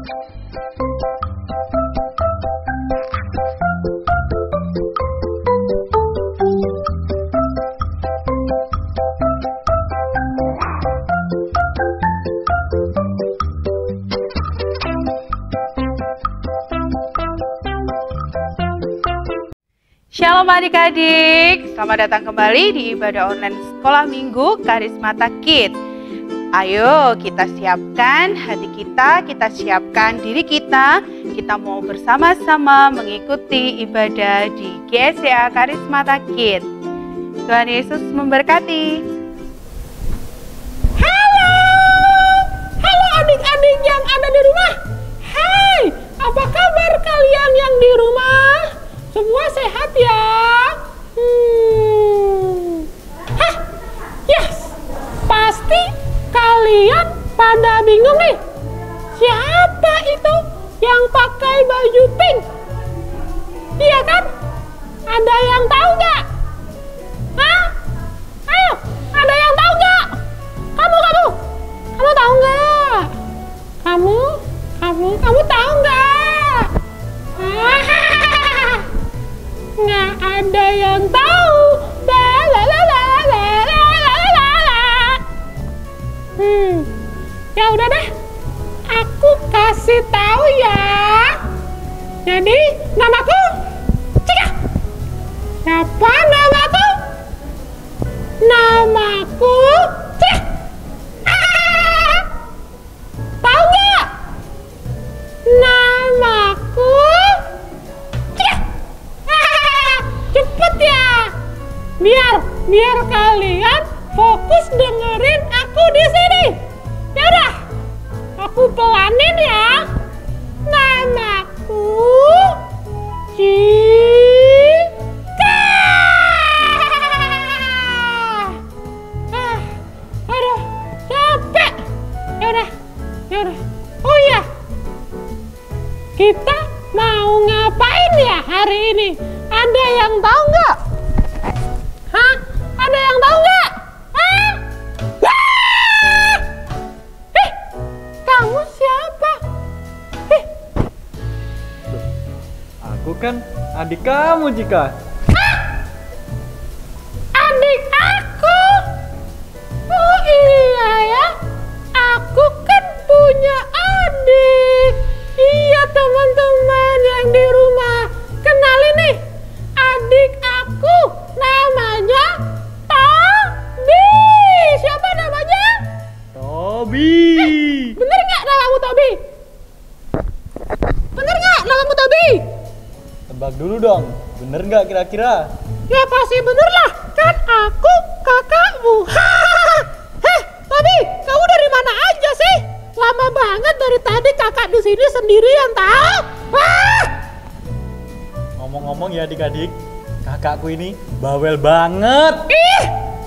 Shalom adik-adik, selamat datang kembali di ibadah online sekolah minggu Karismata Kids. Ayo kita siapkan hati kita siapkan diri kita mau bersama-sama mengikuti ibadah di GSCA Karismata Kids. Tuhan Yesus memberkati. Halo adik-adik yang ada di rumah. Hai, apa kabar kalian yang di rumah? Semua sehat ya? Yes, pasti kalian pada bingung nih. Siapa itu yang pakai baju pink? Iya kan? Ada yang tahu nggak? Hah? Ayo, ada yang tahu nggak? Kamu tahu nggak? Kamu tahu nggak? Nggak ada yang tahu. Ya udah deh, aku kasih tahu ya. Jadi namaku Cika. Siapa namaku? Namaku Cika. Tahu nggak? Namaku Cika. Cepet ya, biar kalian fokus dengerin aku di sini. Ya udah, aku pelanin ya. Namaku Cika. Aduh, capek. Ya udah. Oh iya, kita mau ngapain ya hari ini? Ada yang tahu nggak? Hah? Ada yang tahu nggak? Hah? Kamu siapa? Aku kan adik kamu, Cika. Adik aku? Oh iya ya, aku kan punya adik. Iya teman-teman yang di rumah, kenalin nih, adik aku namanya Tobi. Siapa namanya? Tobi. Bener nggak namamu Tobi? Bener nggak namamu Tobi? Tebak dulu dong, bener nggak kira-kira? Ya pasti bener lah, kan aku kakakmu. Heh, Tobi, kamu dari mana aja sih? Lama banget dari tadi kakak di sini sendirian tahu? Ngomong-ngomong ya adik-adik, kakakku ini bawel banget.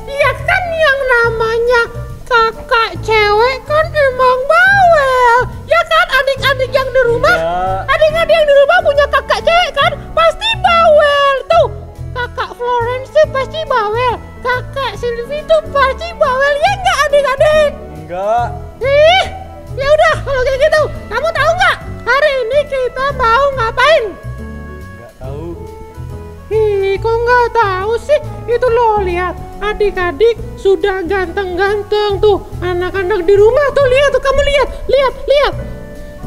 Iya kan yang namanya kakak cewek kan emang bawel. Ya kan adik-adik yang di rumah? Enggak. Adik-adik yang di rumah punya kakak cewek kan? Pasti bawel. Tuh, kakak Florence pasti bawel. Kakak Sylvie tuh pasti bawel. Ya enggak adik-adik? Enggak. Ya udah kalau kayak gitu. Kamu tahu nggak hari ini kita mau ngapain? Enggak tahu. Kok nggak tahu sih? Itu loh, lihat adik-adik sudah ganteng-ganteng tuh. Anak-anak di rumah tuh, lihat tuh, kamu lihat.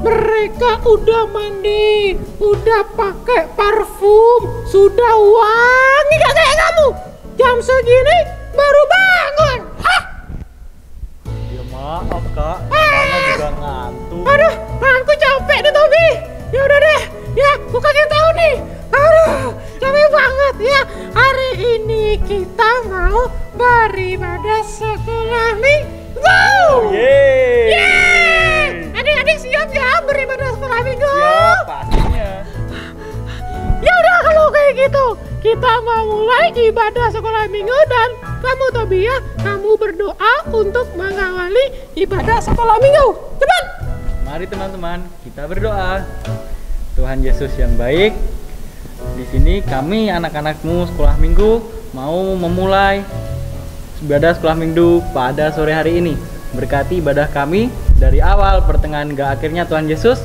Mereka udah mandi, udah pakai parfum, sudah wangi gak kayak kamu? Jam segini baru bangun. Hah? Ya maaf kak, Mama juga ngantuk. Aduh, aku capek deh Tobi. Ya udah deh, ya aku kasih tahu nih. Aduh, capek banget ya. Hari ini kita mau beribadah sekolah minggu. Yeay. Adik-adik siap ya beribadah sekolah minggu? Siap, pastinya. Ya udah kalau kayak gitu, kita mau mulai ibadah sekolah minggu dan kamu Tobia, kamu berdoa untuk mengawali ibadah sekolah minggu. Cepat. Mari teman-teman, kita berdoa. Tuhan Yesus yang baik, di sini kami anak-anakmu sekolah minggu mau memulai ibadah sekolah minggu pada sore hari ini. Berkati ibadah kami dari awal pertengahan hingga akhirnya Tuhan Yesus.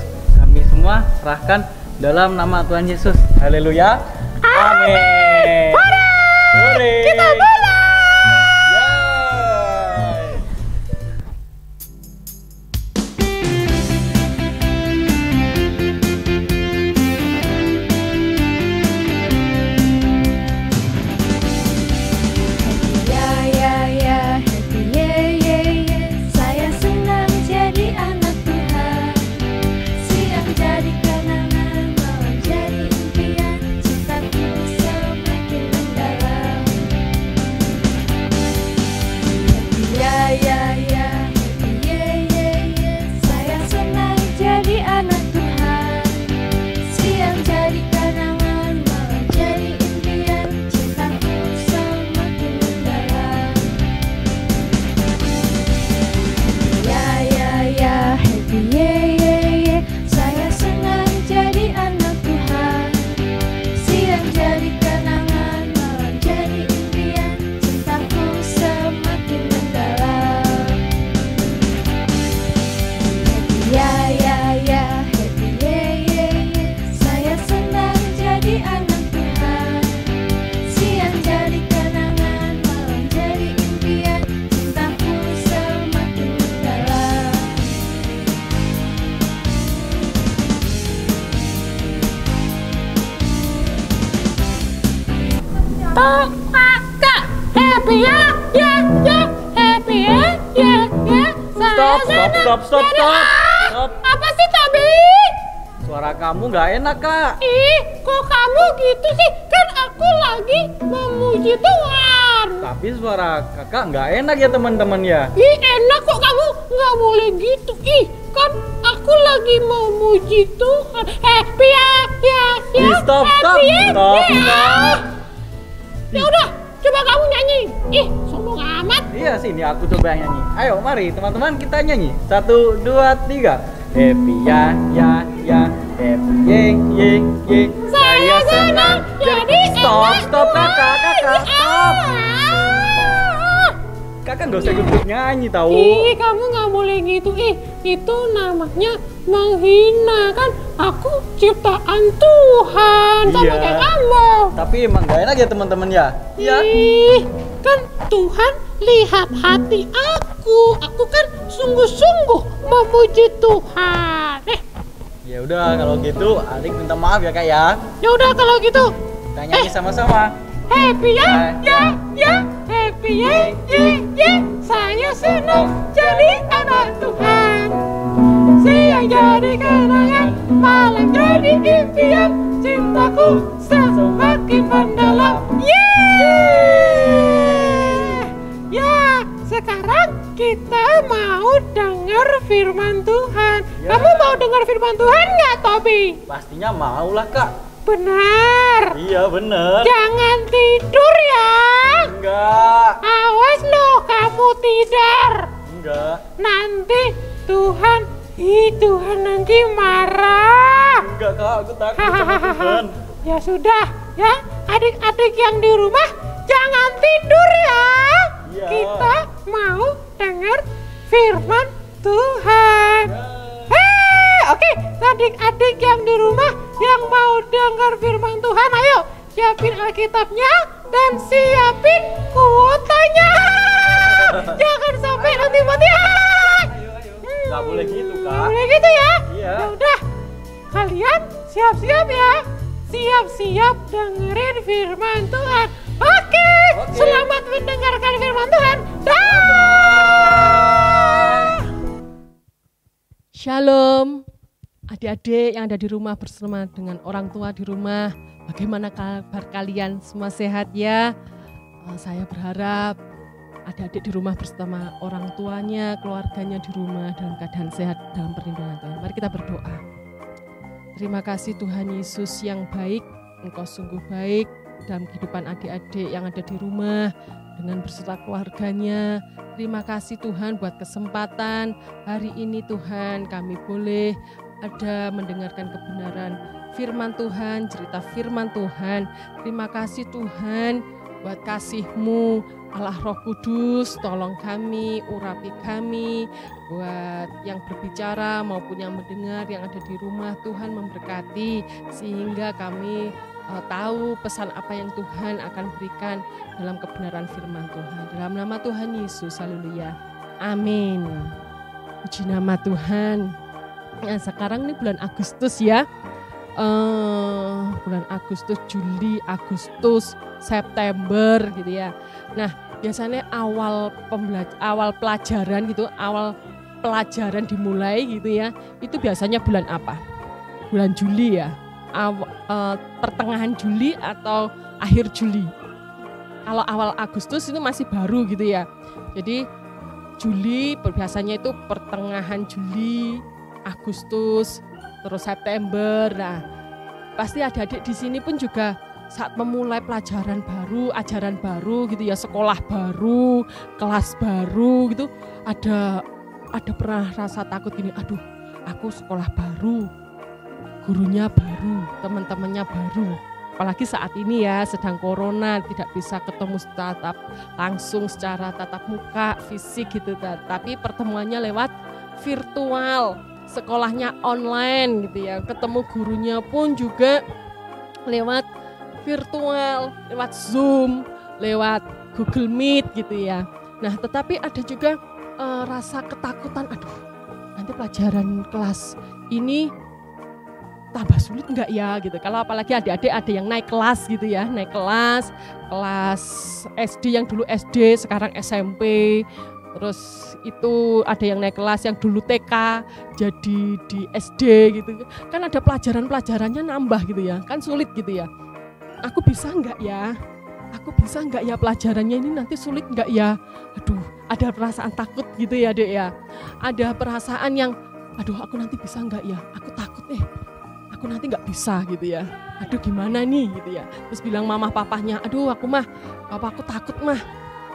semua serahkan dalam nama Tuhan Yesus. Haleluya. Amin. Hore. Kita mulai. Stop. Apa sih, Tobi? Suara kamu nggak enak, Kak. Ih, kok kamu gitu sih? Kan aku lagi memuji Tuhan. Tapi suara kakak nggak enak ya teman-teman ya. Ih, enak kok, kamu nggak boleh gitu. Ih, kan aku lagi memuji Tuhan. Happy ya. Stop. Ya udah, coba kamu nyanyi. Ih, sombong amat. Iya sini aku coba yang nyanyi. Ayo mari teman-teman kita nyanyi. 1, 2, 3. Happy ya. Happy ye. Saya senang jadi Stop kakak stop. Kakak nggak usah ikut nyanyi tahu. Ih, kamu nggak boleh gitu. Ih, itu namanya menghina kan. Aku ciptaan Tuhan sama Iya. kayak kamu. Tapi emang nggak enak ya teman-teman ya. Iya. Ih, kan Tuhan lihat hati aku. Aku kan sungguh-sungguh memuji Tuhan. Ya udah kalau gitu adik minta maaf ya kak ya. Ya udah kalau gitu. Kita nyanyi sama-sama. Happy ya. Happy ye. Saya senang jadi anak Tuhan. Siang jadi kenangan, malam jadi impian. Cintaku semakin mendalam. Ya, sekarang kita mau dengar firman Tuhan. Ya. Kamu mau dengar firman Tuhan nggak, Tobi? Pastinya mau lah kak. Benar. Iya bener. Jangan tidur ya. Enggak. Awas loh kamu tidur. Enggak. Nanti Tuhan nanti marah. Enggak kak, aku takut sama Tuhan. Ya sudah, ya adik-adik yang di rumah jangan tidur ya. Iya. Kita mau dengar firman Tuhan. Oke, adik-adik yang di rumah yang mau dengar firman Tuhan, ayo siapin Alkitabnya dan siapin kuotanya. Jangan sampai nanti mati. Nggak boleh gitu kak. Nggak boleh gitu ya. Iya. Ya udah, kalian siap-siap ya. Siap-siap dengerin firman Tuhan. Oke. Selamat mendengarkan firman Tuhan. Shalom, adik-adik yang ada di rumah bersama dengan orang tua di rumah. Bagaimana kabar kalian? Semua sehat ya? Saya berharap adik-adik di rumah bersama orang tuanya, keluarganya di rumah dalam keadaan sehat dalam perlindungan Tuhan. Mari kita berdoa. Terima kasih Tuhan Yesus yang baik, Engkau sungguh baik dalam kehidupan adik-adik yang ada di rumah dengan beserta keluarganya. Terima kasih Tuhan buat kesempatan hari ini Tuhan kami boleh ada mendengarkan kebenaran firman Tuhan, cerita firman Tuhan. Terima kasih Tuhan buat kasih-Mu, Allah Roh Kudus, tolong kami, urapi kami, buat yang berbicara maupun yang mendengar, yang ada di rumah, Tuhan memberkati, sehingga kami tahu pesan apa yang Tuhan akan berikan dalam kebenaran firman Tuhan. Dalam nama Tuhan Yesus, haleluya. Amin. Puji nama Tuhan. Nah, sekarang ini bulan Agustus ya. Bulan Agustus, Juli, Agustus, September gitu ya. Nah, biasanya awal pelajaran gitu, awal pelajaran dimulai gitu ya. Itu biasanya bulan apa? Bulan Juli ya. Pertengahan Juli atau akhir Juli. Kalau awal Agustus itu masih baru gitu ya. Jadi Juli biasanya itu pertengahan Juli, Agustus, terus September. Nah, pasti adik-adik di sini pun juga saat memulai pelajaran baru, ajaran baru gitu ya, sekolah baru, kelas baru gitu, ada pernah rasa takut gini, aduh, aku sekolah baru, gurunya baru, teman-temannya baru. Apalagi saat ini ya, sedang corona, tidak bisa ketemu langsung secara tatap muka, fisik gitu. Tapi pertemuannya lewat virtual, sekolahnya online gitu ya. Ketemu gurunya pun juga lewat virtual, lewat Zoom, lewat Google Meet gitu ya. Nah, tetapi ada juga rasa ketakutan, aduh, nanti pelajaran kelas ini tambah sulit enggak ya gitu. Kalau apalagi adik-adik ada yang naik kelas gitu ya, naik kelas SD, yang dulu SD sekarang SMP, terus itu ada yang naik kelas yang dulu TK jadi di SD gitu. Kan ada pelajarannya nambah gitu ya, kan sulit gitu ya. Aku bisa enggak ya? Aku bisa enggak ya pelajarannya ini nanti sulit enggak ya? Aduh, ada perasaan takut gitu ya, Dek ya. Ada perasaan yang aduh, aku nanti bisa enggak ya? Aku takut aku nanti nggak bisa gitu ya. Aduh, gimana nih gitu ya. Terus bilang mama papahnya, aduh aku takut mah.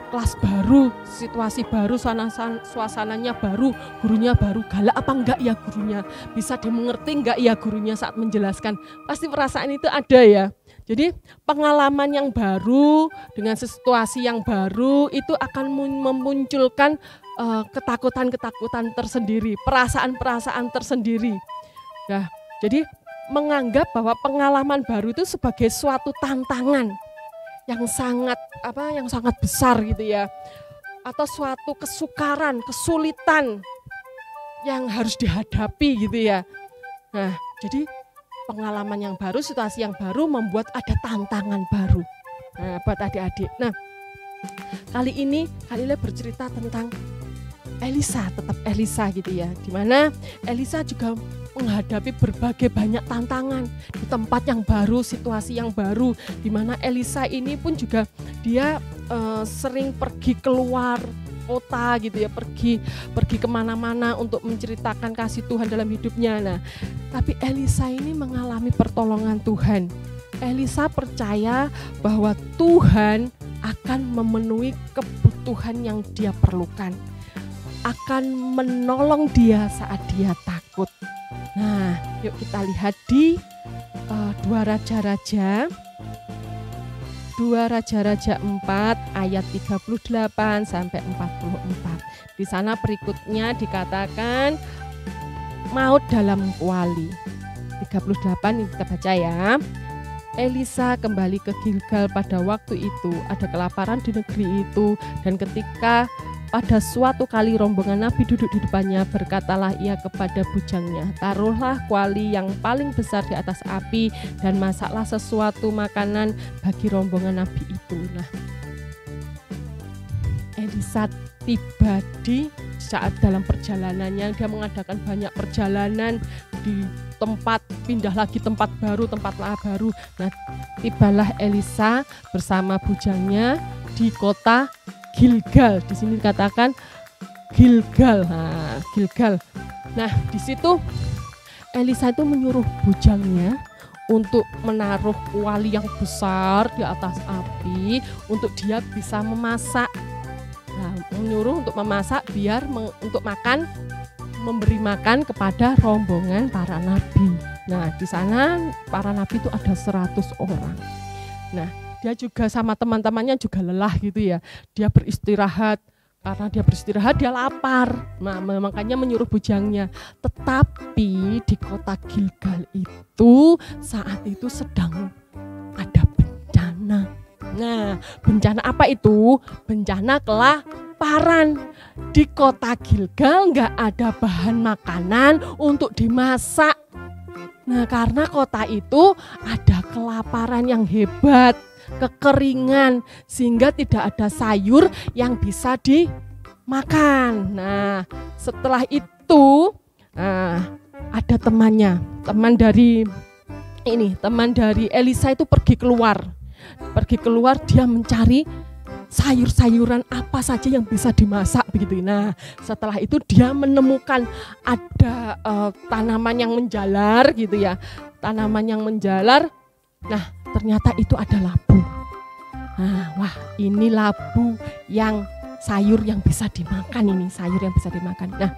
Kelas baru, situasi baru, suasananya baru, gurunya baru, galak apa enggak ya gurunya? Bisa dimengerti enggak ya gurunya saat menjelaskan? Pasti perasaan itu ada ya. Jadi pengalaman yang baru dengan situasi yang baru itu akan memunculkan ketakutan-ketakutan tersendiri, perasaan-perasaan tersendiri. Nah, jadi menganggap bahwa pengalaman baru itu sebagai suatu tantangan yang sangat besar gitu ya, atau suatu kesukaran, kesulitan yang harus dihadapi gitu ya. Nah, jadi pengalaman yang baru, situasi yang baru membuat ada tantangan baru. Nah, buat adik-adik. Nah, kali ini Halila bercerita tentang Elisa, tetap Elisa gitu ya. Dimana Elisa juga menghadapi berbagai banyak tantangan di tempat yang baru, situasi yang baru, di mana Elisa ini pun juga dia sering pergi keluar kota gitu ya, pergi kemana-mana untuk menceritakan kasih Tuhan dalam hidupnya. Nah, tapi Elisa ini mengalami pertolongan Tuhan. Elisa percaya bahwa Tuhan akan memenuhi kebutuhan yang dia perlukan, akan menolong dia saat dia takut. Nah, yuk kita lihat di 2 Raja-Raja 4 ayat 38 sampai 44. Di sana berikutnya dikatakan maut dalam kuali. 38 ini kita baca ya. Elisa kembali ke Gilgal pada waktu itu, ada kelaparan di negeri itu, dan ketika pada suatu kali rombongan Nabi duduk di depannya, berkatalah ia kepada bujangnya, taruhlah kuali yang paling besar di atas api dan masaklah sesuatu makanan bagi rombongan Nabi itu. Nah, Elisa tiba di saat dalam perjalanannya, dia mengadakan banyak perjalanan di tempat, pindah lagi tempat baru, tempat baru. Nah, tibalah Elisa bersama bujangnya di kota Gilgal. Di sini dikatakan Gilgal. Nah, Gilgal. Nah, di situ Elisa itu menyuruh bujangnya untuk menaruh kuali yang besar di atas api untuk dia bisa memasak. Nah, menyuruh untuk memasak biar untuk makan, memberi makan kepada rombongan para nabi. Nah, di sana para nabi itu ada 100 orang. Nah, dia juga sama teman-temannya juga lelah gitu ya. Dia beristirahat. Karena dia beristirahat, dia lapar. Nah, makanya menyuruh bujangnya. Tetapi di kota Gilgal itu saat itu sedang ada bencana. Nah, bencana apa itu? Bencana kelaparan. Di kota Gilgal nggak ada bahan makanan untuk dimasak. Nah, karena kota itu ada kelaparan yang hebat, kekeringan, sehingga tidak ada sayur yang bisa dimakan. Nah, setelah itu ada temannya, teman dari Elisa itu pergi keluar, dia mencari sayur-sayuran apa saja yang bisa dimasak begitu. Nah, setelah itu dia menemukan ada tanaman yang menjalar gitu ya, tanaman yang menjalar. Nah, ternyata itu ada labu. Nah, wah, ini labu yang sayur yang bisa dimakan ini, sayur yang bisa dimakan. Nah,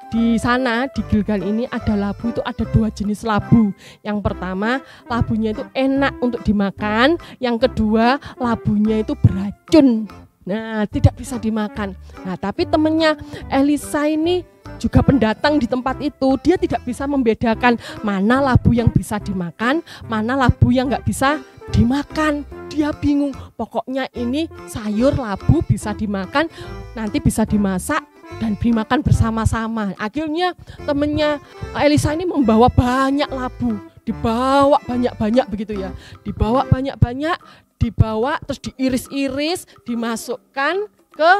di sana di Gilgal ini ada labu, itu ada 2 jenis labu. Yang pertama, labunya itu enak untuk dimakan. Yang kedua, labunya itu beracun. Nah, tidak bisa dimakan. Nah, tapi temannya Elisa ini juga pendatang di tempat itu. Dia tidak bisa membedakan mana labu yang bisa dimakan, mana labu yang nggak bisa dimakan. Dia bingung. Pokoknya ini sayur labu bisa dimakan, nanti bisa dimasak dan dimakan bersama-sama. Akhirnya temannya Elisa ini membawa banyak labu, dibawa banyak-banyak begitu ya, dibawa banyak-banyak, dibawa terus diiris-iris, dimasukkan ke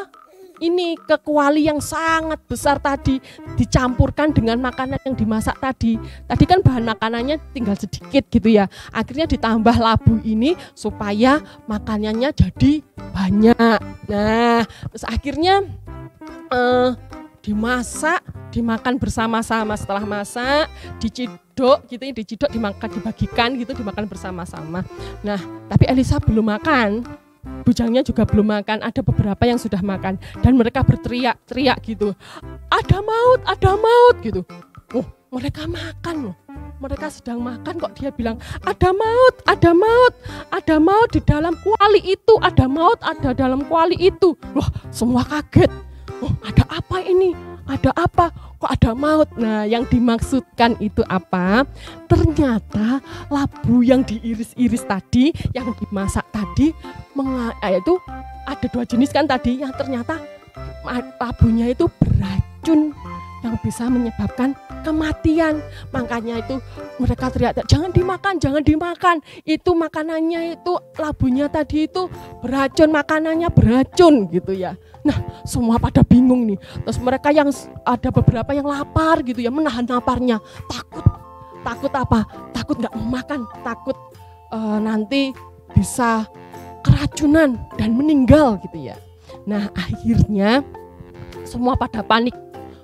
kuali yang sangat besar tadi, dicampurkan dengan makanan yang dimasak tadi. Tadi kan bahan makanannya tinggal sedikit gitu ya. Akhirnya ditambah labu ini supaya makanannya jadi banyak. Nah, terus akhirnya dimasak, dimakan bersama-sama. Setelah masak, diciduk gitu, dibagikan gitu, dimakan bersama-sama. Nah, tapi Elisa belum makan. Bujangnya juga belum makan, ada beberapa yang sudah makan dan mereka berteriak-teriak gitu. Ada maut gitu. Oh, mereka makan loh. Mereka sedang makan kok dia bilang ada maut di dalam kuali itu, ada dalam kuali itu. Wah, semua kaget. Oh, ada apa ini? Ada apa? Kok ada maut? Nah, yang dimaksudkan itu apa? Ternyata labu yang diiris-iris tadi, yang dimasak tadi, itu ada 2 jenis kan tadi, yang ternyata labunya itu beracun yang bisa menyebabkan kematian. Makanya itu mereka teriak, jangan dimakan. Itu makanannya itu, labunya tadi itu beracun, makanannya beracun gitu ya. Nah, semua pada bingung nih. Terus mereka yang ada beberapa yang lapar gitu ya, menahan laparnya. Takut apa? Takut nggak mau makan, takut nanti bisa keracunan dan meninggal gitu ya. Nah, akhirnya semua pada panik.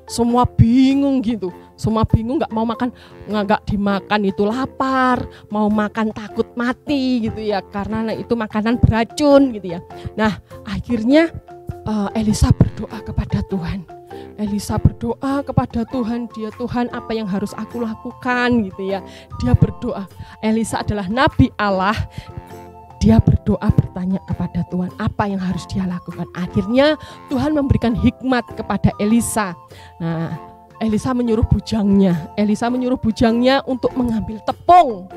Semua bingung gitu. Semua bingung, nggak mau makan, nggak dimakan itu lapar, mau makan takut mati gitu ya, karena itu makanan beracun gitu ya. Nah, akhirnya Elisa berdoa kepada Tuhan. Dia, Tuhan, apa yang harus aku lakukan gitu ya. Dia berdoa. Elisa adalah nabi Allah. Dia berdoa, bertanya kepada Tuhan apa yang harus dia lakukan. Akhirnya Tuhan memberikan hikmat kepada Elisa. Nah, Elisa menyuruh bujangnya untuk mengambil tepung.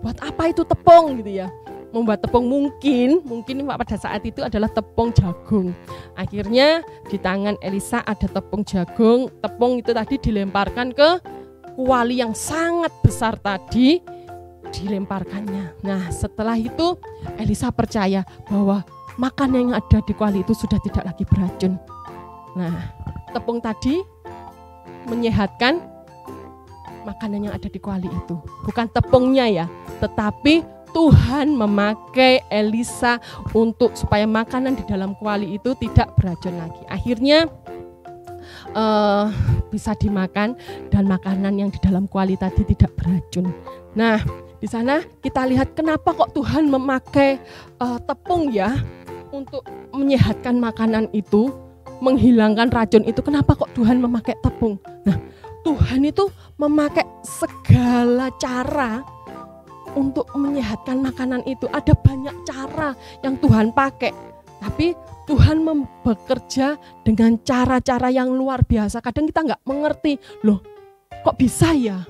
Buat apa itu tepung gitu ya? Membuat tepung mungkin pada saat itu adalah tepung jagung. Akhirnya di tangan Elisa ada tepung jagung. Tepung itu tadi dilemparkan ke kuali yang sangat besar tadi, dilemparkannya. Nah, setelah itu Elisa percaya bahwa makanan yang ada di kuali itu sudah tidak lagi beracun. Nah, tepung tadi menyehatkan makanan yang ada di kuali itu. Bukan tepungnya ya, tetapi Tuhan memakai Elisa untuk supaya makanan di dalam kuali itu tidak beracun lagi. Akhirnya bisa dimakan dan makanan yang di dalam kuali tadi tidak beracun. Nah, di sana kita lihat kenapa kok Tuhan memakai tepung ya untuk menyehatkan makanan itu, menghilangkan racun itu. Kenapa kok Tuhan memakai tepung? Nah, Tuhan itu memakai segala cara untuk menyehatkan makanan itu. Ada banyak cara yang Tuhan pakai, tapi Tuhan bekerja dengan cara-cara yang luar biasa. Kadang kita nggak mengerti, loh kok bisa ya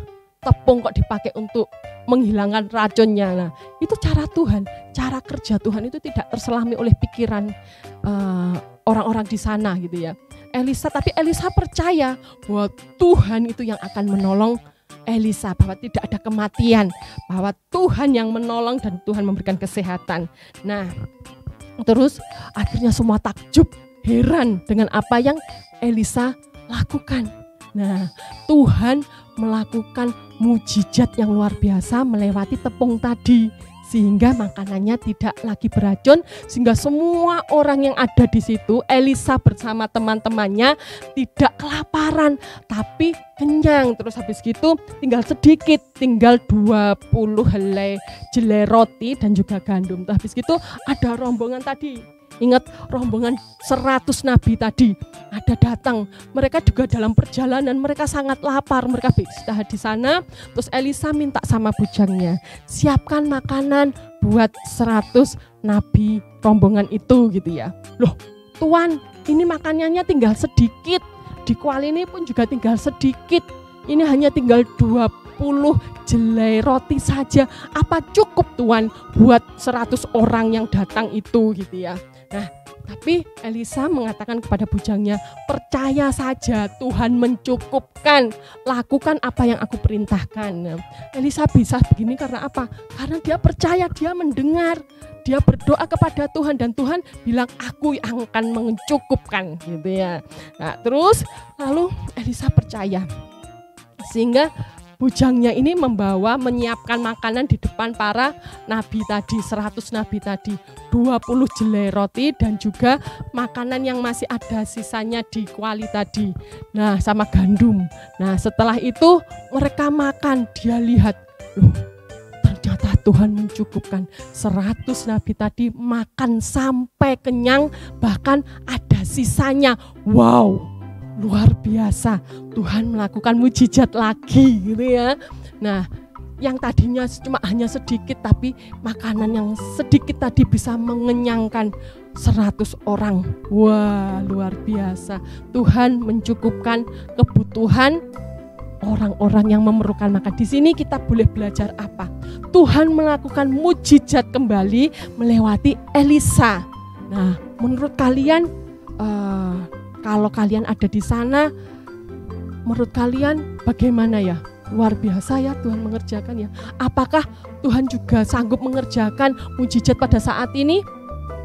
tepung kok dipakai untuk menghilangkan racunnya. Nah, itu cara Tuhan, cara kerja Tuhan itu tidak terselami oleh pikiran orang-orang di sana gitu ya. Tapi Elisa percaya bahwa Tuhan itu yang akan menolong Elisa, bahwa tidak ada kematian, bahwa Tuhan yang menolong dan Tuhan memberikan kesehatan. Nah, terus akhirnya semua takjub, heran dengan apa yang Elisa lakukan. Nah, Tuhan melakukan mujizat yang luar biasa melewati tepung tadi, sehingga makanannya tidak lagi beracun, sehingga semua orang yang ada di situ, Elisa bersama teman-temannya tidak kelaparan tapi kenyang. Terus habis gitu tinggal sedikit, tinggal 20 helai jelai roti dan juga gandum. Terus habis gitu ada rombongan tadi. Ingat rombongan 100 nabi tadi ada datang. Mereka juga dalam perjalanan, mereka sangat lapar, mereka beristirahat di sana. Terus Elisa minta sama bujangnya, siapkan makanan buat 100 nabi rombongan itu gitu ya. Loh Tuan, ini makanannya tinggal sedikit, di kuali ini pun juga tinggal sedikit. Ini hanya tinggal 20 jelai roti saja. Apa cukup Tuan buat 100 orang yang datang itu gitu ya. Nah, tapi Elisa mengatakan kepada bujangnya, percaya saja Tuhan mencukupkan, lakukan apa yang aku perintahkan. Nah, Elisa bisa begini karena apa? Karena dia percaya, dia mendengar, dia berdoa kepada Tuhan dan Tuhan bilang aku yang akan mencukupkan gitu ya. Nah, terus lalu Elisa percaya, sehingga bujangnya ini menyiapkan makanan di depan para nabi tadi, 100 nabi tadi, 20 jelai roti dan juga makanan yang masih ada sisanya di kuali tadi. Nah, sama gandum. Nah, setelah itu mereka makan, dia lihat, loh, ternyata Tuhan mencukupkan. 100 nabi tadi makan sampai kenyang, bahkan ada sisanya. Wow, luar biasa, Tuhan melakukan mujizat lagi gitu ya. Nah, yang tadinya cuma hanya sedikit, tapi makanan yang sedikit tadi bisa mengenyangkan 100 orang. Wah, luar biasa. Tuhan mencukupkan kebutuhan orang-orang yang memerlukan makan. Di sini kita boleh belajar apa? Tuhan melakukan mujizat kembali melewati Elisa. Nah, menurut kalian kalau kalian ada di sana, menurut kalian bagaimana ya? Luar biasa ya Tuhan mengerjakan ya. Apakah Tuhan juga sanggup mengerjakan mujizat pada saat ini?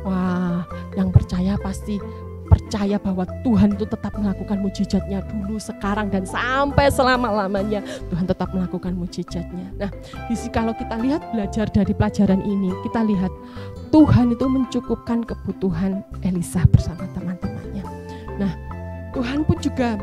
Wah, yang percaya pasti percaya bahwa Tuhan itu tetap melakukan mujizatnya dulu, sekarang, dan sampai selama-lamanya Tuhan tetap melakukan mujizatnya. Nah, kalau kita lihat belajar dari pelajaran ini, kita lihat Tuhan itu mencukupkan kebutuhan Elisa bersama teman-temannya. Nah, Tuhan pun juga,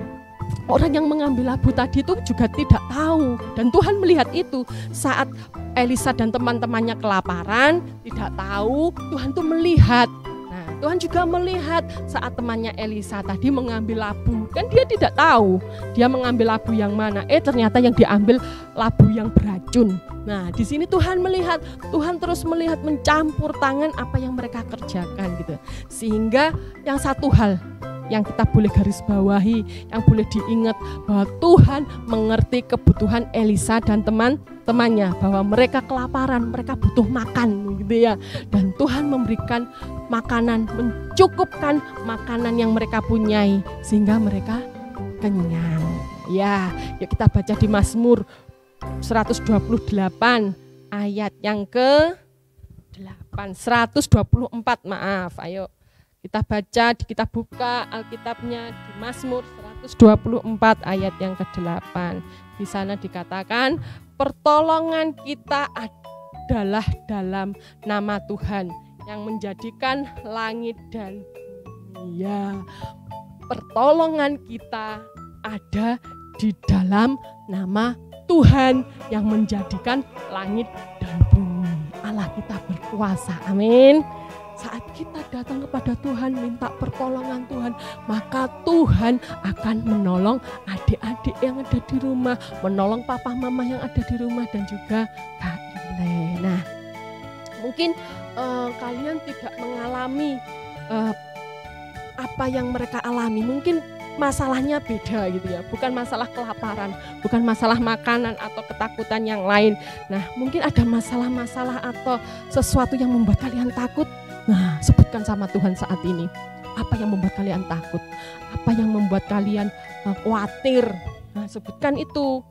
orang yang mengambil labu tadi itu juga tidak tahu, dan Tuhan melihat itu saat Elisa dan teman-temannya kelaparan, tidak tahu, Tuhan tuh melihat. Nah, Tuhan juga melihat saat temannya Elisa tadi mengambil labu, kan dia tidak tahu dia mengambil labu yang mana. Ternyata yang diambil labu yang beracun. Nah, di sini Tuhan melihat, Tuhan terus melihat, mencampur tangan apa yang mereka kerjakan gitu. Sehingga yang satu hal yang kita boleh garis bawahi, yang boleh diingat, bahwa Tuhan mengerti kebutuhan Elisa dan teman-temannya, bahwa mereka kelaparan, mereka butuh makan gitu ya. Dan Tuhan memberikan makanan, mencukupkan makanan yang mereka punyai sehingga mereka kenyang. Ya, yuk kita baca di Mazmur 128 ayat yang ke-8, 124 maaf, ayo. Kita baca, kita buka Alkitabnya di Mazmur 124 ayat yang ke-8. Di sana dikatakan, pertolongan kita adalah dalam nama Tuhan yang menjadikan langit dan bumi. Ya, pertolongan kita ada di dalam nama Tuhan yang menjadikan langit dan bumi. Allah kita berkuasa, amin. Saat kita datang kepada Tuhan, minta pertolongan Tuhan, maka Tuhan akan menolong adik-adik yang ada di rumah, menolong papa mama yang ada di rumah, dan juga Kak Ibu. lile. Nah, mungkin kalian tidak mengalami apa yang mereka alami. Mungkin masalahnya beda gitu ya, bukan masalah kelaparan, bukan masalah makanan atau ketakutan yang lain. Nah, mungkin ada masalah-masalah atau sesuatu yang membuat kalian takut. Nah, sebutkan sama Tuhan saat ini. Apa yang membuat kalian takut? Apa yang membuat kalian khawatir? Nah, sebutkan itu.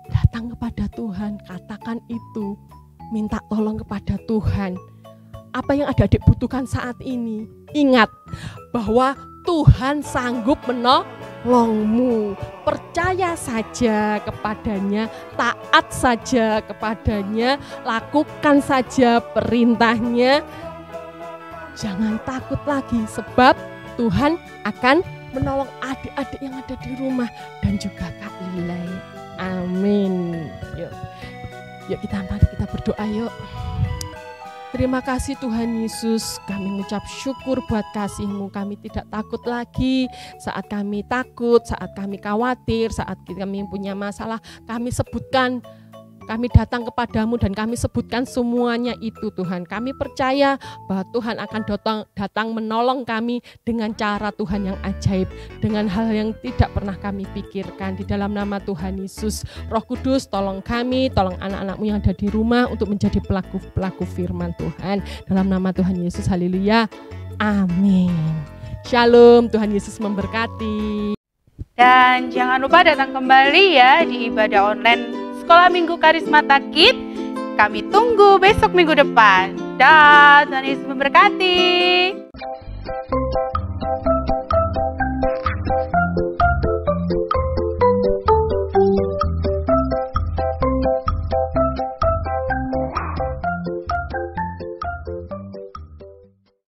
Datang kepada Tuhan, katakan itu. Minta tolong kepada Tuhan. Apa yang adik-adik butuhkan saat ini? Ingat bahwa Tuhan sanggup menolongmu. Percaya saja kepadanya, taat saja kepadanya, lakukan saja perintahnya. Jangan takut lagi sebab Tuhan akan menolong adik-adik yang ada di rumah dan juga Kak Lilai. Amin. Yuk mari kita berdoa yuk. Terima kasih Tuhan Yesus, kami mengucap syukur buat kasih-Mu. Kami tidak takut lagi saat kami takut, saat kami khawatir, saat kami punya masalah. Kami sebutkan, kami datang kepadamu dan kami sebutkan semuanya itu Tuhan. Kami percaya bahwa Tuhan akan datang menolong kami dengan cara Tuhan yang ajaib, dengan hal yang tidak pernah kami pikirkan. Di dalam nama Tuhan Yesus, Roh Kudus tolong kami, tolong anak-anak-Mu yang ada di rumah untuk menjadi pelaku-pelaku firman Tuhan. Dalam nama Tuhan Yesus, haleluya, amin. Shalom, Tuhan Yesus memberkati. Dan jangan lupa datang kembali ya di ibadah online Sekolah Minggu Karismata Kids. Kami tunggu besok minggu depan. Dan Tuhan Yesus memberkati.